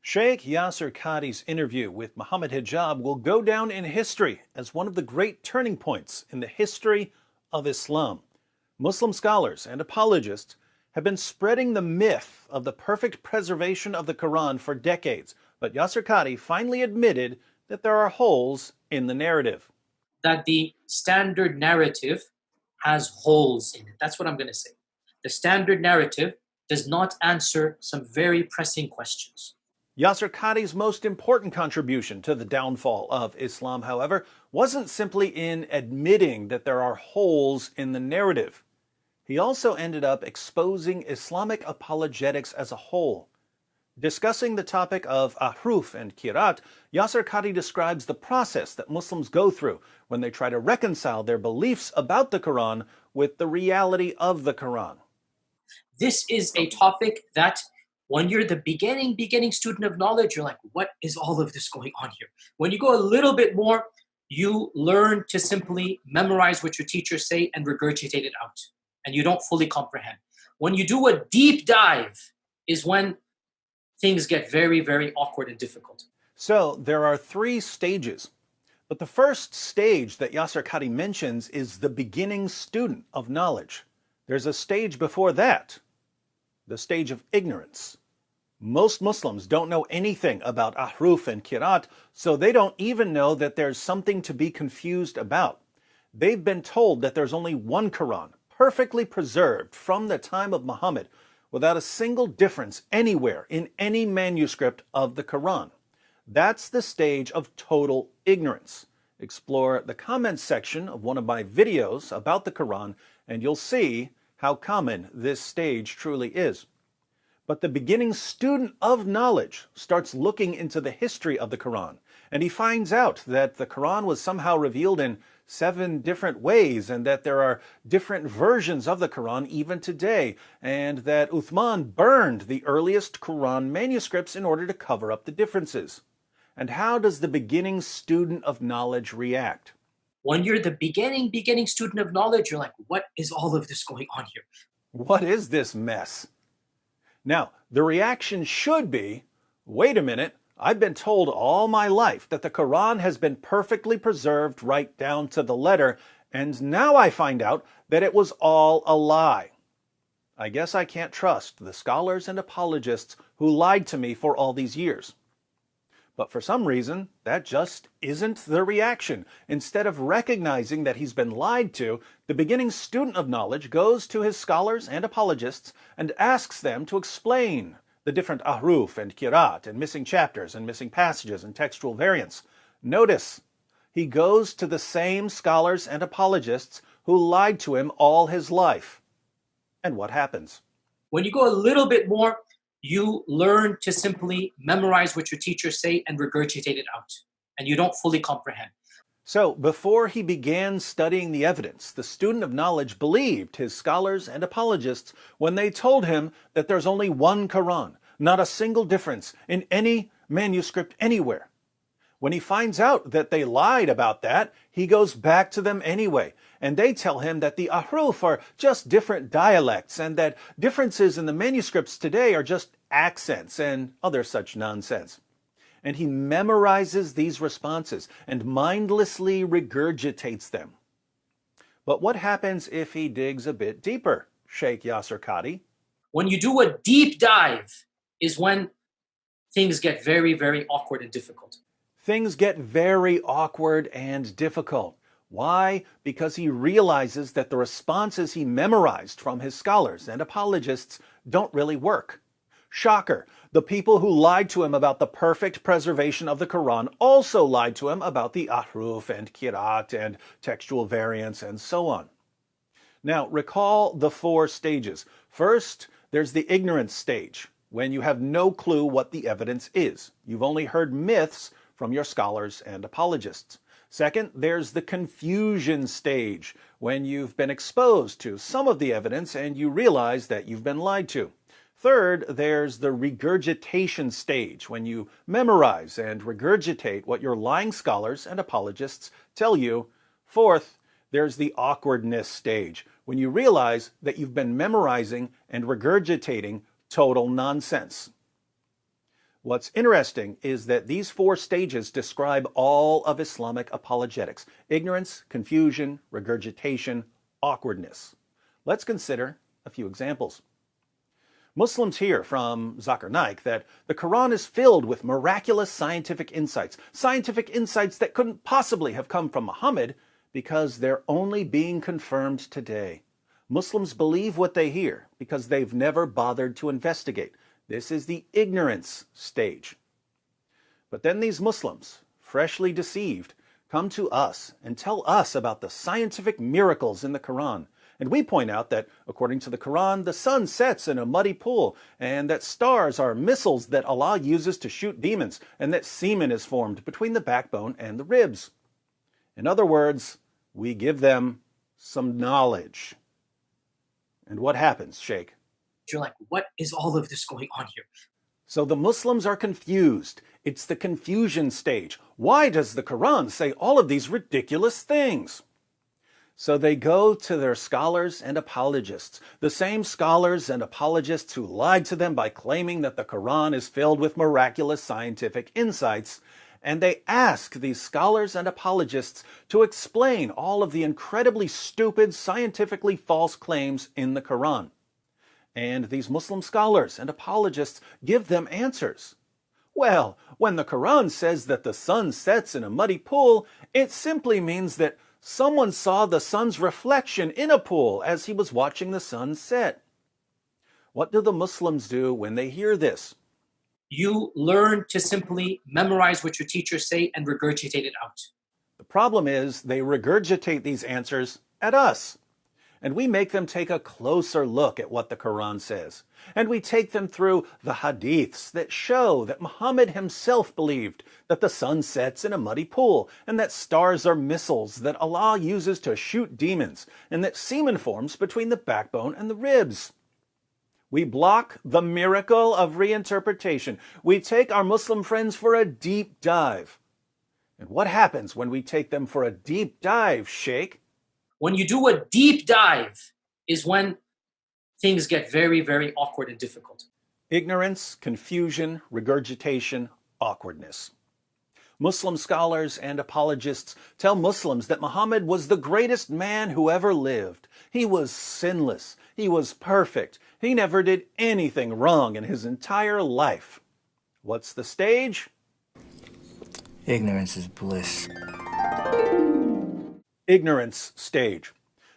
Sheikh Yasser Qadhi's interview with Muhammad Hijab will go down in history as one of the great turning points in the history of Islam. Muslim scholars and apologists have been spreading the myth of the perfect preservation of the Quran for decades, but Yasser Qadhi finally admitted that there are holes in the narrative. That the standard narrative has holes in it. That's what I'm going to say. The standard narrative does not answer some very pressing questions. Yasser Qadhi's most important contribution to the downfall of Islam, however, wasn't simply in admitting that there are holes in the narrative. He also ended up exposing Islamic apologetics as a whole. Discussing the topic of ahruf and kirat, Yasser Qadhi describes the process that Muslims go through when they try to reconcile their beliefs about the Quran with the reality of the Quran. This is a topic that when you're the beginning student of knowledge, you're like, what is all of this going on here? When you go a little bit more, you learn to simply memorize what your teachers say and regurgitate it out, and you don't fully comprehend. When you do a deep dive is when things get very, very awkward and difficult. So there are three stages. But the first stage that Yasser Qadhi mentions is the beginning student of knowledge. There's a stage before that, the stage of ignorance. Most Muslims don't know anything about ahruf and kirat, so they don't even know that there's something to be confused about. They've been told that there's only one Quran, perfectly preserved from the time of Muhammad, without a single difference anywhere in any manuscript of the Quran. That's the stage of total ignorance. Explore the comments section of one of my videos about the Quran, and you'll see how common this stage truly is. But the beginning student of knowledge starts looking into the history of the Quran, and he finds out that the Quran was somehow revealed in 7 different ways, and that there are different versions of the Quran even today, and that Uthman burned the earliest Quran manuscripts in order to cover up the differences. And how does the beginning student of knowledge react? When you're the beginning student of knowledge, you're like, what is all of this going on here? What is this mess? Now, the reaction should be, wait a minute, I've been told all my life that the Quran has been perfectly preserved right down to the letter, and now I find out that it was all a lie. I guess I can't trust the scholars and apologists who lied to me for all these years. But for some reason, that just isn't the reaction. Instead of recognizing that he's been lied to, the beginning student of knowledge goes to his scholars and apologists and asks them to explain the different ahruf and kirat and missing chapters and missing passages and textual variants. Notice, he goes to the same scholars and apologists who lied to him all his life. And what happens? When you go a little bit more, you learn to simply memorize what your teachers say and regurgitate it out, and you don't fully comprehend. So, before he began studying the evidence, the student of knowledge believed his scholars and apologists when they told him that there's only one Quran, not a single difference in any manuscript anywhere. When he finds out that they lied about that, he goes back to them anyway, and they tell him that the ahruf are just different dialects and that differences in the manuscripts today are just accents and other such nonsense. And he memorizes these responses and mindlessly regurgitates them. But what happens if he digs a bit deeper, Sheikh Yasser Qadhi? When you do a deep dive is when things get very, very awkward and difficult. Things get very awkward and difficult. Why? Because he realizes that the responses he memorized from his scholars and apologists don't really work. Shocker, the people who lied to him about the perfect preservation of the Quran also lied to him about the ahruf and kirat and textual variants and so on. Now, recall the 4 stages. First, there's the ignorance stage, when you have no clue what the evidence is. You've only heard myths from your scholars and apologists. Second, there's the confusion stage, when you've been exposed to some of the evidence and you realize that you've been lied to. Third, there's the regurgitation stage, when you memorize and regurgitate what your lying scholars and apologists tell you. Fourth, there's the awkwardness stage, when you realize that you've been memorizing and regurgitating total nonsense. What's interesting is that these four stages describe all of Islamic apologetics: ignorance, confusion, regurgitation, awkwardness. Let's consider a few examples. Muslims hear from Zakir Naik that the Quran is filled with miraculous scientific insights that couldn't possibly have come from Muhammad because they're only being confirmed today. Muslims believe what they hear because they've never bothered to investigate. This is the ignorance stage. But then these Muslims, freshly deceived, come to us and tell us about the scientific miracles in the Quran. And we point out that, according to the Quran, the sun sets in a muddy pool, and that stars are missiles that Allah uses to shoot demons, and that semen is formed between the backbone and the ribs. In other words, we give them some knowledge. And what happens, Sheikh? You're like, what is all of this going on here? So the Muslims are confused. It's the confusion stage. Why does the Quran say all of these ridiculous things? So they go to their scholars and apologists, the same scholars and apologists who lied to them by claiming that the Quran is filled with miraculous scientific insights, and they ask these scholars and apologists to explain all of the incredibly stupid, scientifically false claims in the Quran. And these Muslim scholars and apologists give them answers. Well, when the Quran says that the sun sets in a muddy pool, it simply means that someone saw the sun's reflection in a pool as he was watching the sun set. What do the Muslims do when they hear this? You learn to simply memorize what your teachers say and regurgitate it out. The problem is they regurgitate these answers at us. And we make them take a closer look at what the Quran says. And we take them through the hadiths that show that Muhammad himself believed that the sun sets in a muddy pool, and that stars are missiles that Allah uses to shoot demons, and that semen forms between the backbone and the ribs. We block the miracle of reinterpretation. We take our Muslim friends for a deep dive. And what happens when we take them for a deep dive, Sheikh? When you do a deep dive is when things get very, very awkward and difficult. Ignorance, confusion, regurgitation, awkwardness. Muslim scholars and apologists tell Muslims that Muhammad was the greatest man who ever lived. He was sinless. He was perfect. He never did anything wrong in his entire life. What's the stage? Ignorance is bliss. Ignorance stage.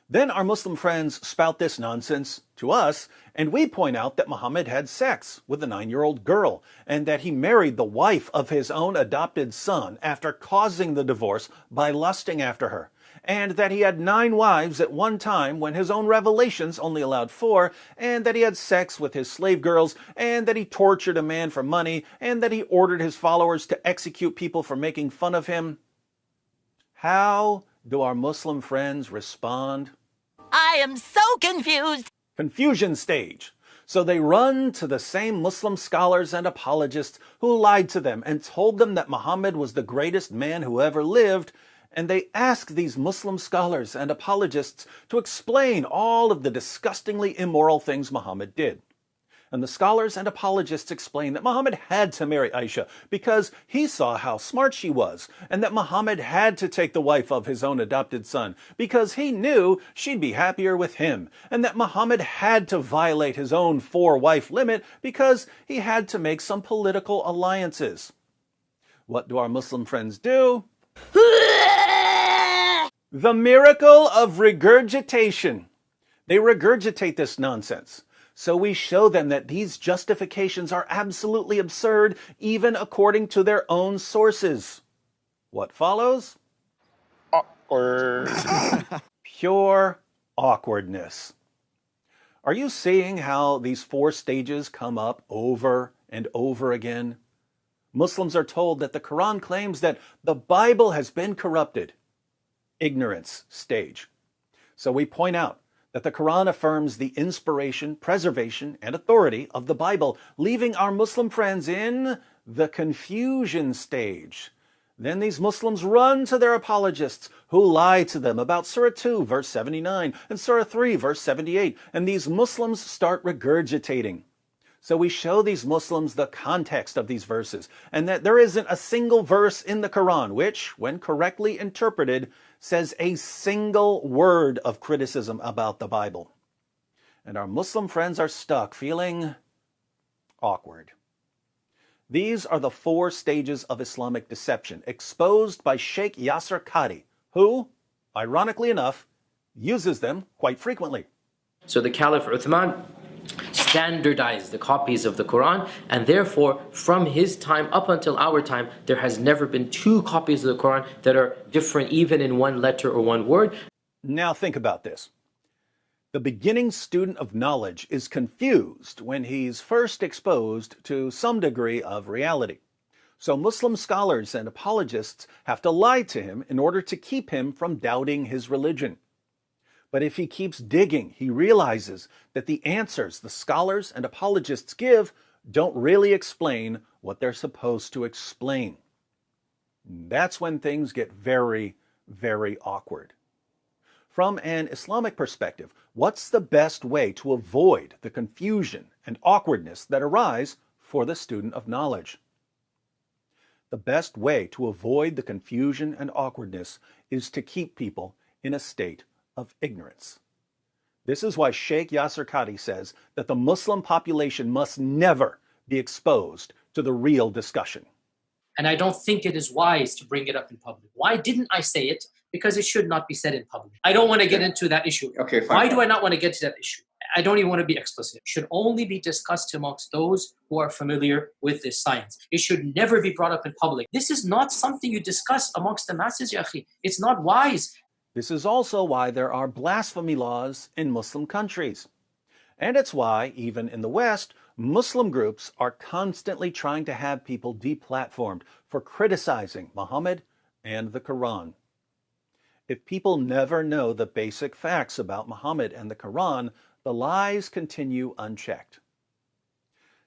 Then our Muslim friends spout this nonsense to us, and we point out that Muhammad had sex with a 9-year-old girl, and that he married the wife of his own adopted son after causing the divorce by lusting after her, and that he had 9 wives at one time when his own revelations only allowed 4, and that he had sex with his slave girls, and that he tortured a man for money, and that he ordered his followers to execute people for making fun of him. How do our Muslim friends respond? I am so confused. Confusion stage. So they run to the same Muslim scholars and apologists who lied to them and told them that Muhammad was the greatest man who ever lived, and they ask these Muslim scholars and apologists to explain all of the disgustingly immoral things Muhammad did. And the scholars and apologists explain that Muhammad had to marry Aisha because he saw how smart she was, and that Muhammad had to take the wife of his own adopted son because he knew she'd be happier with him, and that Muhammad had to violate his own 4-wife limit because he had to make some political alliances. What do our Muslim friends do? The miracle of regurgitation. They regurgitate this nonsense. So we show them that these justifications are absolutely absurd, even according to their own sources. What follows? Awkward. Pure awkwardness. Are you seeing how these 4 stages come up over and over again? Muslims are told that the Quran claims that the Bible has been corrupted. Ignorance stage. So we point out that the Quran affirms the inspiration, preservation, and authority of the Bible, leaving our Muslim friends in the confusion stage. Then these Muslims run to their apologists who lie to them about Surah 2, verse 79, and Surah 3, verse 78, and these Muslims start regurgitating. So we show these Muslims the context of these verses and that there isn't a single verse in the Quran which, when correctly interpreted, says a single word of criticism about the Bible. And our Muslim friends are stuck feeling awkward. These are the 4 stages of Islamic deception exposed by Sheikh Yasir Qadhi, who, ironically enough, uses them quite frequently. So the Caliph Uthman standardized the copies of the Quran, and therefore from his time up until our time there has never been 2 copies of the Quran that are different even in one letter or one word. Now think about this. The beginning student of knowledge is confused when he's first exposed to some degree of reality. So Muslim scholars and apologists have to lie to him in order to keep him from doubting his religion. But if he keeps digging, he realizes that the answers the scholars and apologists give don't really explain what they're supposed to explain. That's when things get very, very awkward. From an Islamic perspective, what's the best way to avoid the confusion and awkwardness that arise for the student of knowledge? The best way to avoid the confusion and awkwardness is to keep people in a state of ignorance. This is why Sheikh Yasir Qadhi says that the Muslim population must never be exposed to the real discussion. And I don't think it is wise to bring it up in public. Why didn't I say it? Because it should not be said in public. I don't want to get into that issue. Okay, fine. Why do I not want to get to that issue? I don't even want to be explicit. It should only be discussed amongst those who are familiar with this science. It should never be brought up in public. This is not something you discuss amongst the masses, ya akhi. It's not wise. This is also why there are blasphemy laws in Muslim countries. And it's why, even in the West, Muslim groups are constantly trying to have people deplatformed for criticizing Muhammad and the Quran. If people never know the basic facts about Muhammad and the Quran, the lies continue unchecked.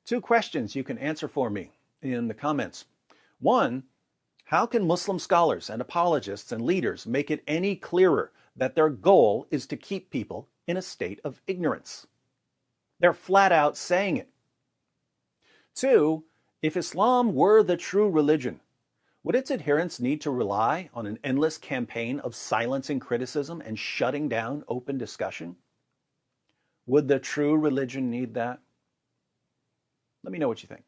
2 questions you can answer for me in the comments. 1, how can Muslim scholars and apologists and leaders make it any clearer that their goal is to keep people in a state of ignorance? They're flat out saying it. 2, if Islam were the true religion, would its adherents need to rely on an endless campaign of silencing criticism and shutting down open discussion? Would the true religion need that? Let me know what you think.